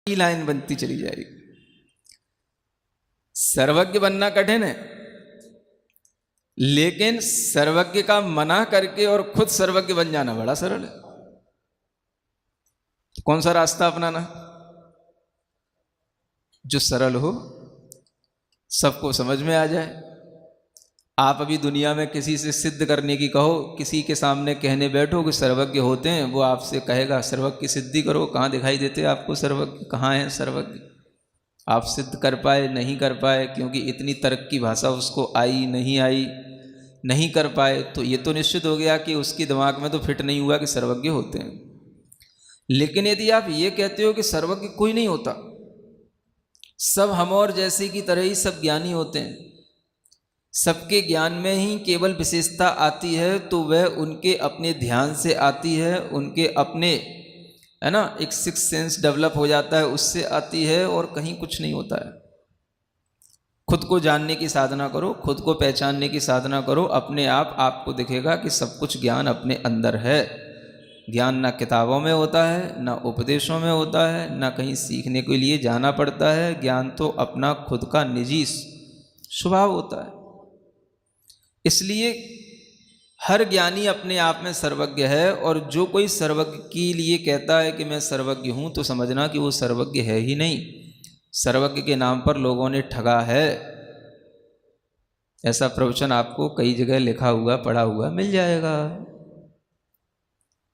Line बनती चली जाएगी। सर्वज्ञ बनना कठिन है, लेकिन सर्वज्ञ का मना करके और खुद सर्वज्ञ बन जाना बड़ा सरल है। कौन सा रास्ता अपनाना? जो सरल हो, सबको समझ में आ जाए। आप अभी दुनिया में किसी से सिद्ध करने की कहो, किसी के सामने कहने बैठो कि सर्वज्ञ होते हैं, वो आपसे कहेगा सर्वज्ञ की सिद्धि करो। कहाँ दिखाई देते आपको सर्वज्ञ? कहाँ है सर्वज्ञ? आप सिद्ध कर पाए नहीं कर पाए, क्योंकि इतनी तर्क की भाषा उसको आई नहीं कर पाए, तो ये तो निश्चित हो गया कि उसके दिमाग में तो फिट नहीं हुआ कि सर्वज्ञ होते हैं। लेकिन यदि आप ये कहते हो कि सर्वज्ञ कोई नहीं होता, सब हम और जैसे की तरह ही सब ज्ञानी होते हैं, सबके ज्ञान में ही केवल विशेषता आती है तो वह उनके अपने ध्यान से आती है, उनके अपने, है ना, एक सिक्स सेंस डेवलप हो जाता है, उससे आती है, और कहीं कुछ नहीं होता है। खुद को जानने की साधना करो, खुद को पहचानने की साधना करो, अपने आप आपको दिखेगा कि सब कुछ ज्ञान अपने अंदर है। ज्ञान ना किताबों में होता है, ना उपदेशों में होता है, ना कहीं सीखने के लिए जाना पड़ता है। ज्ञान तो अपना खुद का निजी स्वभाव होता है। इसलिए हर ज्ञानी अपने आप में सर्वज्ञ है, और जो कोई सर्वज्ञ के लिए कहता है कि मैं सर्वज्ञ हूँ, तो समझना कि वो सर्वज्ञ है ही नहीं। सर्वज्ञ के नाम पर लोगों ने ठगा है। ऐसा प्रवचन आपको कई जगह लिखा हुआ पढ़ा हुआ मिल जाएगा।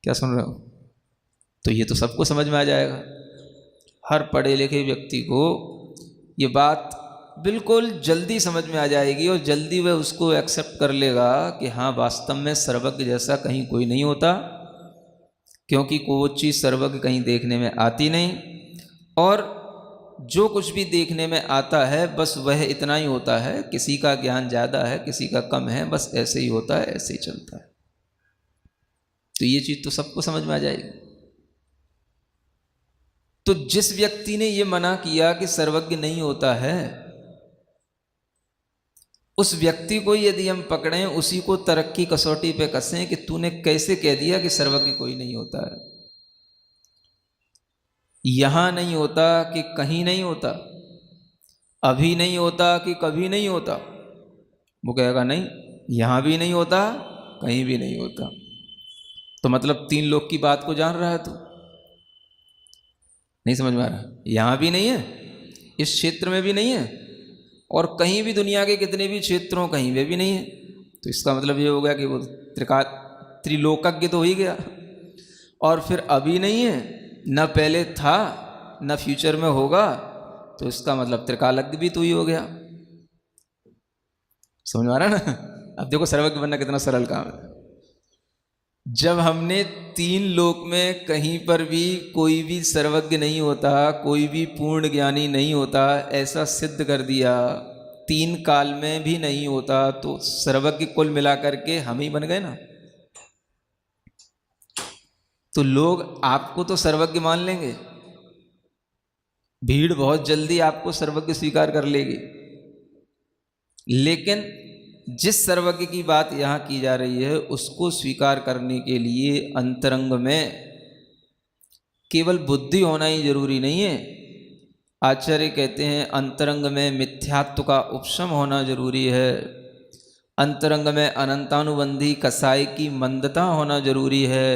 क्या सुन रहे हो? तो ये तो सबको समझ में आ जाएगा। हर पढ़े लिखे व्यक्ति को ये बात बिल्कुल जल्दी समझ में आ जाएगी, और जल्दी वह उसको एक्सेप्ट कर लेगा कि हाँ, वास्तव में सर्वज्ञ जैसा कहीं कोई नहीं होता, क्योंकि कोई चीज़ सर्वज्ञ कहीं देखने में आती नहीं, और जो कुछ भी देखने में आता है बस वह इतना ही होता है। किसी का ज्ञान ज़्यादा है, किसी का कम है, बस ऐसे ही होता है, ऐसे ही चलता है। तो ये चीज़ तो सबको समझ में आ जाएगी। तो जिस व्यक्ति ने ये मना किया कि सर्वज्ञ नहीं होता है, उस व्यक्ति को यदि हम पकड़ें, उसी को तर्क की कसौटी पे कसें कि तूने कैसे कह दिया कि सर्वज्ञ कोई नहीं होता है। यहां नहीं होता कि कहीं नहीं होता, अभी नहीं होता कि कभी नहीं होता। वो कहेगा नहीं, यहां भी नहीं होता, कहीं भी नहीं होता। तो मतलब तीन लोग की बात को जान रहा है तू? नहीं समझ में आ रहा? यहां भी नहीं है, इस क्षेत्र में भी नहीं है, और कहीं भी दुनिया के कितने भी क्षेत्रों कहीं वे भी नहीं है। तो इसका मतलब ये हो गया कि वो त्रिलोकज्ञ तो हो ही गया। और फिर अभी नहीं है, न पहले था, न फ्यूचर में होगा, तो इसका मतलब त्रिकालज्ञ भी तो ही हो गया। समझ में आ रहा ना? अब देखो सर्वज्ञ बनना कितना सरल काम है। जब हमने तीन लोक में कहीं पर भी कोई भी सर्वज्ञ नहीं होता, कोई भी पूर्ण ज्ञानी नहीं होता, ऐसा सिद्ध कर दिया, तीन काल में भी नहीं होता, तो सर्वज्ञ कुल मिलाकर के हम ही बन गए ना। तो लोग आपको तो सर्वज्ञ मान लेंगे, भीड़ बहुत जल्दी आपको सर्वज्ञ स्वीकार कर लेगी, लेकिन जिस सर्वज्ञ की बात यहाँ की जा रही है, उसको स्वीकार करने के लिए अंतरंग में केवल बुद्धि होना ही जरूरी नहीं है। आचार्य कहते हैं अंतरंग में मिथ्यात्व का उपशम होना जरूरी है, अंतरंग में अनंतानुबंधी कसाई की मंदता होना जरूरी है।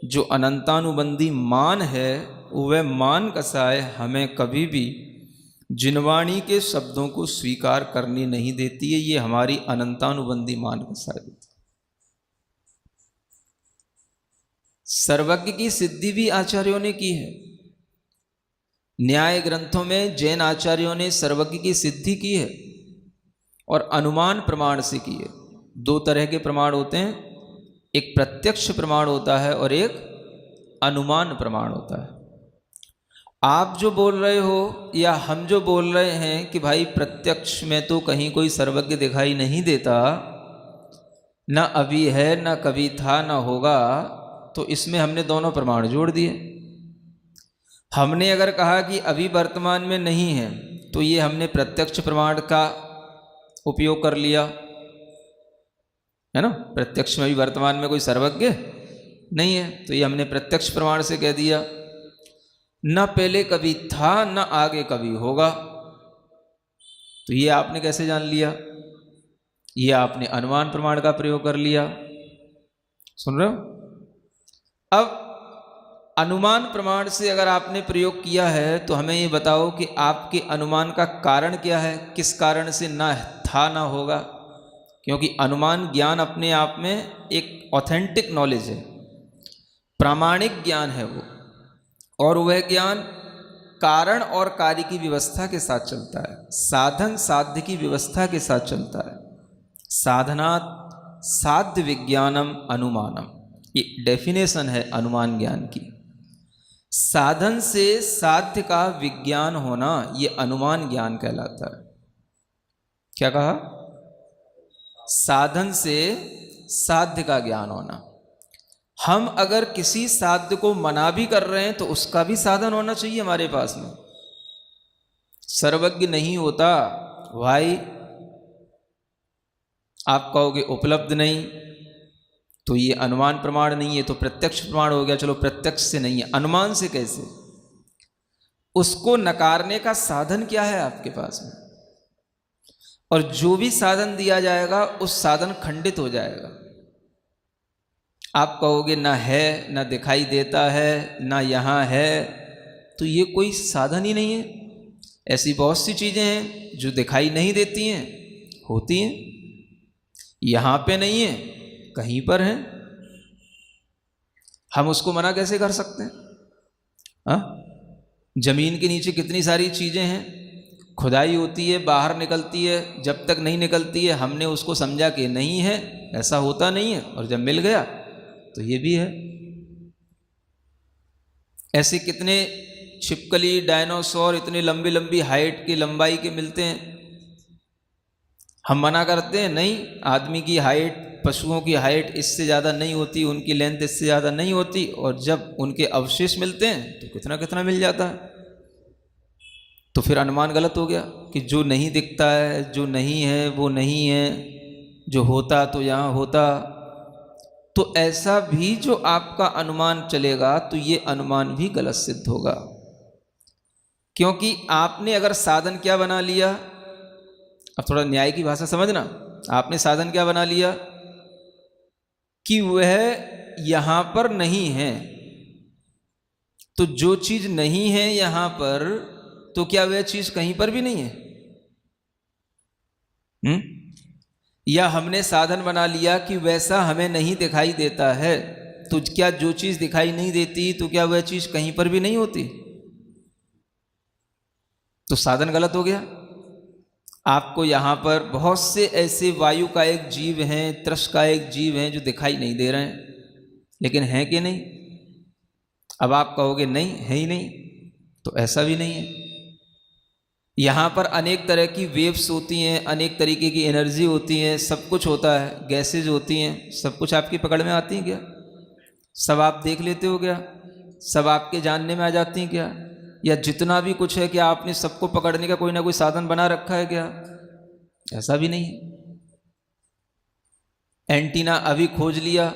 जो अनंतानुबंधी मान है, वह मान कसाय हमें कभी भी जिनवाणी के शब्दों को स्वीकार करनी नहीं देती है। ये हमारी अनंतानुबंधी मान कसाय देती। सर्वज्ञ की सिद्धि भी आचार्यों ने की है। न्याय ग्रंथों में जैन आचार्यों ने सर्वज्ञ की सिद्धि की है, और अनुमान प्रमाण से की है। दो तरह के प्रमाण होते हैं, एक प्रत्यक्ष प्रमाण होता है और एक अनुमान प्रमाण होता है। आप जो बोल रहे हो या हम जो बोल रहे हैं कि भाई प्रत्यक्ष में तो कहीं कोई सर्वज्ञ दिखाई नहीं देता, ना अभी है, ना कभी था, ना होगा, तो इसमें हमने दोनों प्रमाण जोड़ दिए। हमने अगर कहा कि अभी वर्तमान में नहीं है, तो ये हमने प्रत्यक्ष प्रमाण का उपयोग कर लिया, है ना। प्रत्यक्ष में भी वर्तमान में कोई सर्वज्ञ नहीं है, तो ये हमने प्रत्यक्ष प्रमाण से कह दिया। न पहले कभी था न आगे कभी होगा। तो ये आपने कैसे जान लिया? ये आपने अनुमान प्रमाण का प्रयोग कर लिया। सुन रहे हो? अब अनुमान प्रमाण से अगर आपने प्रयोग किया है तो हमें ये बताओ कि आपके अनुमान का कारण क्या है, किस कारण से ना था ना होगा। क्योंकि अनुमान ज्ञान अपने आप में एक ऑथेंटिक नॉलेज है, प्रामाणिक ज्ञान है वो, और वह ज्ञान कारण और कार्य की व्यवस्था के साथ चलता है, साधन साध्य की व्यवस्था के साथ चलता है। साधनात् साध्य विज्ञानम अनुमानम, ये डेफिनेशन है अनुमान ज्ञान की। साधन से साध्य का विज्ञान होना ये अनुमान ज्ञान कहलाता है। क्या कहा? साधन से साध्य का ज्ञान होना। हम अगर किसी साध्य को मना भी कर रहे हैं तो उसका भी साधन होना चाहिए हमारे पास में। सर्वज्ञ नहीं होता भाई, आप कहोगे उपलब्ध नहीं, तो ये अनुमान प्रमाण नहीं है, तो प्रत्यक्ष प्रमाण हो गया। चलो प्रत्यक्ष से नहीं है, अनुमान से कैसे? उसको नकारने का साधन क्या है आपके पास में? और जो भी साधन दिया जाएगा उस साधन खंडित हो जाएगा। आप कहोगे ना है, ना दिखाई देता है, ना यहाँ है, तो ये कोई साधन ही नहीं है। ऐसी बहुत सी चीज़ें हैं जो दिखाई नहीं देती हैं, होती हैं, यहाँ पे नहीं है, कहीं पर है। हम उसको मना कैसे कर सकते हैं? हाँ, जमीन के नीचे कितनी सारी चीज़ें हैं, खुदाई होती है, बाहर निकलती है, जब तक नहीं निकलती है हमने उसको समझा कि नहीं है, ऐसा होता नहीं है, और जब मिल गया तो ये भी है। ऐसे कितने छिपकली, डायनासोर इतनी लंबी लंबी हाइट की, लंबाई के मिलते हैं। हम मना करते हैं नहीं, आदमी की हाइट, पशुओं की हाइट इससे ज़्यादा नहीं होती, उनकी लेंथ इससे ज़्यादा नहीं होती, और जब उनके अवशेष मिलते हैं तो कितना कितना मिल जाता है। तो फिर अनुमान गलत हो गया कि जो नहीं दिखता है, जो नहीं है वो नहीं है, जो होता तो यहाँ होता। तो ऐसा भी जो आपका अनुमान चलेगा तो ये अनुमान भी गलत सिद्ध होगा। क्योंकि आपने अगर साधन क्या बना लिया, अब थोड़ा न्याय की भाषा समझना, आपने साधन क्या बना लिया कि वह यहाँ पर नहीं है। तो जो चीज़ नहीं है यहाँ पर, तो क्या वह चीज़ कहीं पर भी नहीं है? या हमने साधन बना लिया कि वैसा हमें नहीं दिखाई देता है, तो क्या जो चीज़ दिखाई नहीं देती तो क्या वह चीज़ कहीं पर भी नहीं होती? तो साधन गलत हो गया। आपको यहाँ पर बहुत से ऐसे वायु का एक जीव हैं, त्रस का एक जीव हैं जो दिखाई नहीं दे रहे हैं, लेकिन हैं कि नहीं? अब आप कहोगे नहीं है ही नहीं, तो ऐसा भी नहीं है। यहाँ पर अनेक तरह की वेव्स होती हैं, अनेक तरीके की एनर्जी होती है, सब कुछ होता है, गैसेज होती हैं, सब कुछ आपकी पकड़ में आती हैं क्या? सब आप देख लेते हो क्या? सब आपके जानने में आ जाती हैं क्या? या जितना भी कुछ है क्या आपने सबको पकड़ने का कोई ना कोई साधन बना रखा है क्या? ऐसा भी नहीं है। एंटीना अभी खोज लिया,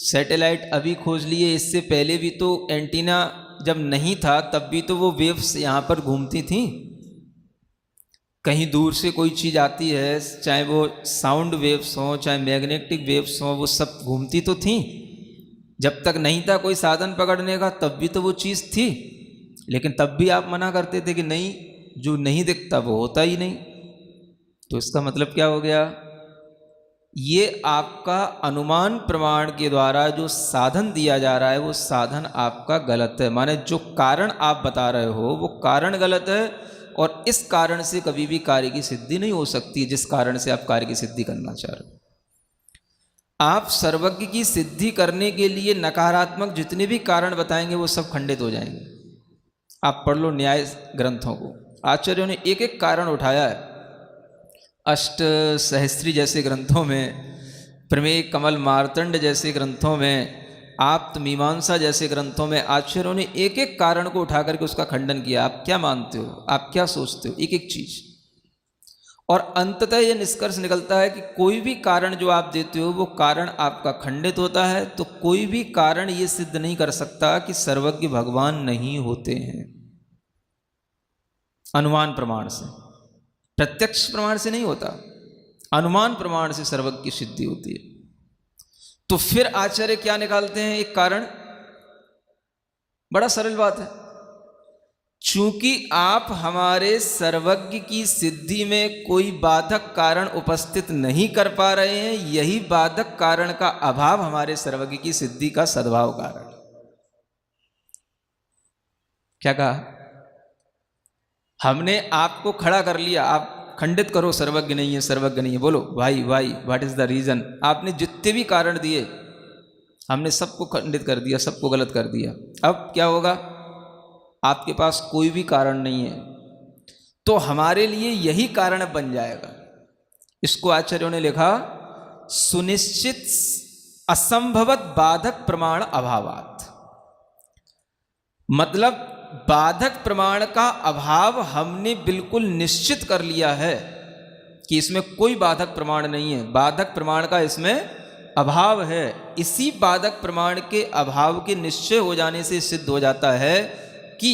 सैटेलाइट अभी खोज लिए, इससे पहले भी तो एंटीना जब नहीं था तब भी तो वो वेव्स यहाँ पर घूमती थी। कहीं दूर से कोई चीज़ आती है, चाहे वो साउंड वेव्स हों चाहे मैग्नेटिक वेव्स हों, वो सब घूमती तो थी। जब तक नहीं था कोई साधन पकड़ने का तब भी तो वो चीज़ थी, लेकिन तब भी आप मना करते थे कि नहीं, जो नहीं दिखता वो होता ही नहीं। तो इसका मतलब क्या हो गया? ये आपका अनुमान प्रमाण के द्वारा जो साधन दिया जा रहा है वो साधन आपका गलत है। माने जो कारण आप बता रहे हो वो कारण गलत है, और इस कारण से कभी भी कार्य की सिद्धि नहीं हो सकती, जिस कारण से आप कार्य की सिद्धि करना चाह रहे हो। आप सर्वज्ञ की सिद्धि करने के लिए नकारात्मक जितने भी कारण बताएंगे वो सब खंडित हो जाएंगे। आप पढ़ लो न्याय ग्रंथों को, आचार्यों ने एक एक कारण उठाया है। अष्ट सहस्त्री जैसे ग्रंथों में, प्रमेय कमल मार्तंड जैसे ग्रंथों में, आप्त मीमांसा जैसे ग्रंथों में आचार्यों ने एक एक कारण को उठा करके उसका खंडन किया। आप क्या मानते हो, आप क्या सोचते हो, एक एक चीज। और अंततः यह निष्कर्ष निकलता है कि कोई भी कारण जो आप देते हो वो कारण आपका खंडित होता है। तो कोई भी कारण ये सिद्ध नहीं कर सकता कि सर्वज्ञ भगवान नहीं होते हैं। अनुमान प्रमाण से, प्रत्यक्ष प्रमाण से नहीं होता, अनुमान प्रमाण से सर्वज्ञ की सिद्धि होती है। तो फिर आचार्य क्या निकालते हैं एक कारण? बड़ा सरल बात है, चूंकि आप हमारे सर्वज्ञ की सिद्धि में कोई बाधक कारण उपस्थित नहीं कर पा रहे हैं, यही बाधक कारण का अभाव हमारे सर्वज्ञ की सिद्धि का सद्भाव कारण। क्या कहा? हमने आपको खड़ा कर लिया, आप खंडित करो सर्वज्ञ नहीं है, सर्वज्ञ नहीं है। बोलो भाई व्हाट इज द रीजन? आपने जितने भी कारण दिए हमने सबको खंडित कर दिया, सबको गलत कर दिया। अब क्या होगा? आपके पास कोई भी कारण नहीं है, तो हमारे लिए यही कारण बन जाएगा। इसको आचार्यों ने लिखा सुनिश्चित असंभवत बाधक प्रमाण अभावात। मतलब बाधक प्रमाण का अभाव हमने बिल्कुल निश्चित कर लिया है कि इसमें कोई बाधक प्रमाण नहीं है, बाधक प्रमाण का इसमें अभाव है। इसी बाधक प्रमाण के अभाव के निश्चय हो जाने से सिद्ध हो जाता है कि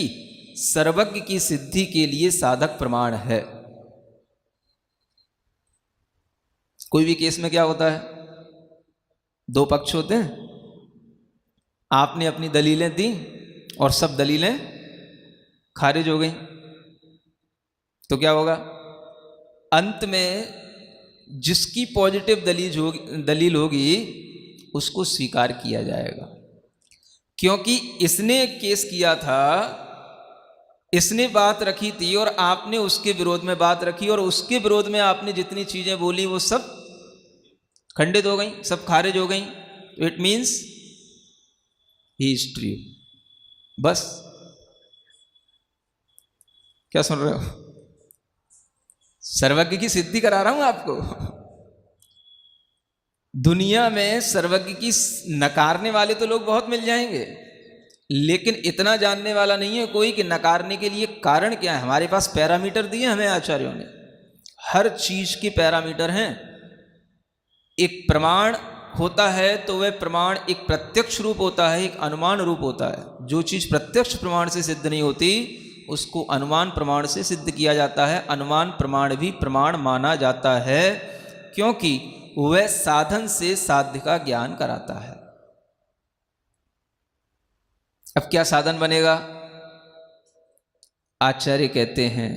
सर्वज्ञ की सिद्धि के लिए साधक प्रमाण है। कोई भी केस में क्या होता है? दो पक्ष होते हैं, आपने अपनी दलीलें दी और सब दलीलें खारिज हो गई, तो क्या होगा? अंत में जिसकी पॉजिटिव दलील होगी उसको स्वीकार किया जाएगा, क्योंकि इसने केस किया था, इसने बात रखी थी और आपने उसके विरोध में बात रखी, और उसके विरोध में आपने जितनी चीजें बोली वो सब खंडित हो गई, सब खारिज हो गई। It means he is true. बस, क्या सुन रहे हो? सर्वज्ञ की सिद्धि करा रहा हूं आपको। दुनिया में सर्वज्ञ की नकारने वाले तो लोग बहुत मिल जाएंगे, लेकिन इतना जानने वाला नहीं है कोई कि नकारने के लिए कारण क्या है। हमारे पास पैरामीटर दिए हमें आचार्यों ने, हर चीज के पैरामीटर हैं। एक प्रमाण होता है तो वह प्रमाण एक प्रत्यक्ष रूप होता है, एक अनुमान रूप होता है। जो चीज प्रत्यक्ष प्रमाण से सिद्ध नहीं होती उसको अनुमान प्रमाण से सिद्ध किया जाता है। अनुमान प्रमाण भी प्रमाण माना जाता है, क्योंकि वह साधन से साध्य का ज्ञान कराता है। अब क्या साधन बनेगा? आचार्य कहते हैं